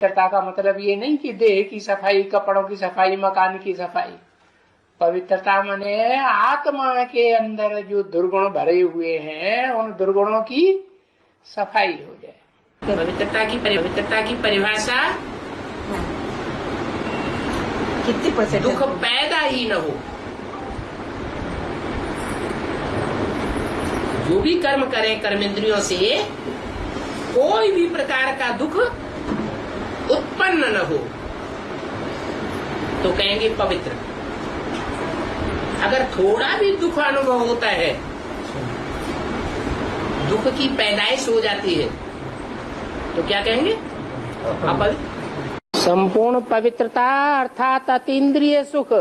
पवित्रता का मतलब ये नहीं कि देह की सफाई, कपड़ों की सफाई, मकान की सफाई। पवित्रता माने आत्मा के अंदर जो दुर्गुण भरे हुए हैं उन दुर्गुणों की सफाई हो जाए। पवित्रता की परिभाषा कितनी परसेंट दुख पैदा ही न हो। जो भी कर्म करें कर्मेंद्रियों से कोई भी प्रकार का दुख उत्पन्न न हो तो कहेंगे पवित्र। अगर थोड़ा भी दुख अनुभव होता है, दुख की पैदाइश हो जाती है, तो क्या कहेंगे? अपवित्र। संपूर्ण पवित्रता अर्थात अतीन्द्रिय सुख,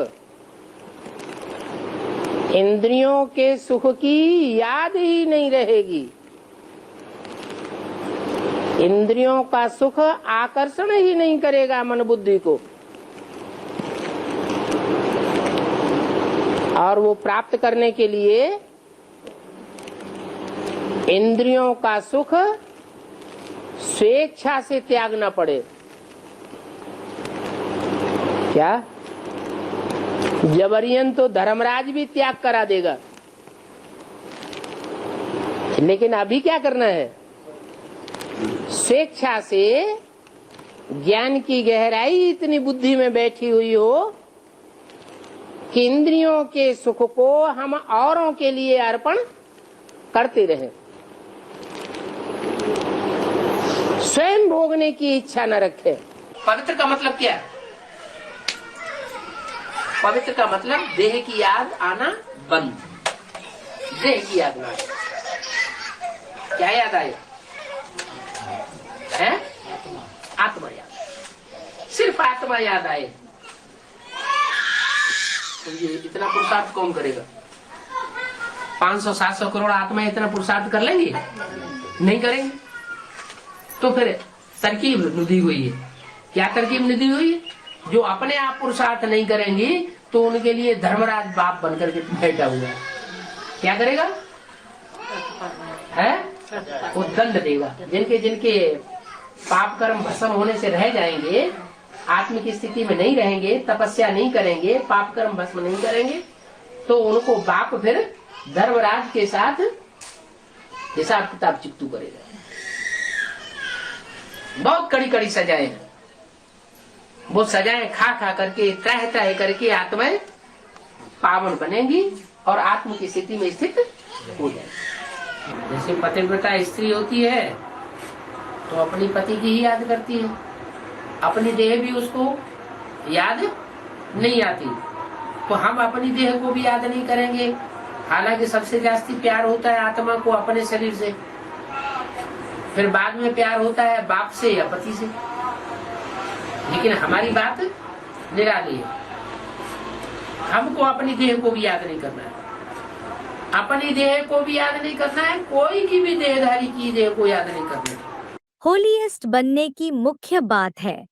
इंद्रियों के सुख की याद ही नहीं रहेगी। इंद्रियों का सुख आकर्षण ही नहीं करेगा मन बुद्धि को, और वो प्राप्त करने के लिए इंद्रियों का सुख स्वेच्छा से त्यागना पड़े। क्या जबरियन तो धर्मराज भी त्याग करा देगा, लेकिन अभी क्या करना है? स्वेच्छा से ज्ञान की गहराई इतनी बुद्धि में बैठी हुई हो कि इंद्रियों के सुख को हम औरों के लिए अर्पण करते रहें, स्वयं भोगने की इच्छा न रखें। पवित्र का मतलब क्या है? पवित्र का मतलब देह की याद आना बंद। देह की याद ना आए। क्या याद आए? है आत्मा याद। सिर्फ आत्मा याद आए तो ये इतना पुरुषार्थ कौन करेगा? 500-700 करोड़ आत्मा इतना पुरुषार्थ कर लेंगे? नहीं करेंगे। तो फिर तरकीब निधी हुई है। क्या तरकीब निधी हुई है? जो अपने आप पुरुषार्थ नहीं करेंगे तो उनके लिए धर्मराज बाप बनकर के बैठा हुआ है। क्या करेगा? है वो दंड देगा। जिनके जिनके पाप कर्म भस्म होने से रह जाएंगे, आत्म की स्थिति में नहीं रहेंगे, तपस्या नहीं करेंगे, पाप कर्म भस्म नहीं करेंगे, तो उनको बाप फिर धर्मराज के साथ हिसाब किताब चिपटू करेगा। बहुत कड़ी कड़ी सजाएं हैं। वो सजाएं खा खा करके, त्रह त्रह करके आत्माएं पावन बनेंगी और आत्म की स्थिति में स्थित हो जाएगी। जैसे पतिव्रता स्त्री होती है तो अपनी पति की ही याद करती है, अपनी देह भी उसको याद नहीं आती, तो हम अपनी देह को भी याद नहीं करेंगे। हालांकि सबसे जास्ती प्यार होता है आत्मा को अपने शरीर से, फिर बाद में प्यार होता है बाप से या पति से। लेकिन हमारी बात निराली है, हमको अपनी देह को भी याद नहीं करना है। अपनी देह को भी याद नहीं करना है, कोई की भी देहधारी की देह को याद नहीं करना है। होलीएस्ट बनने की मुख्य बात है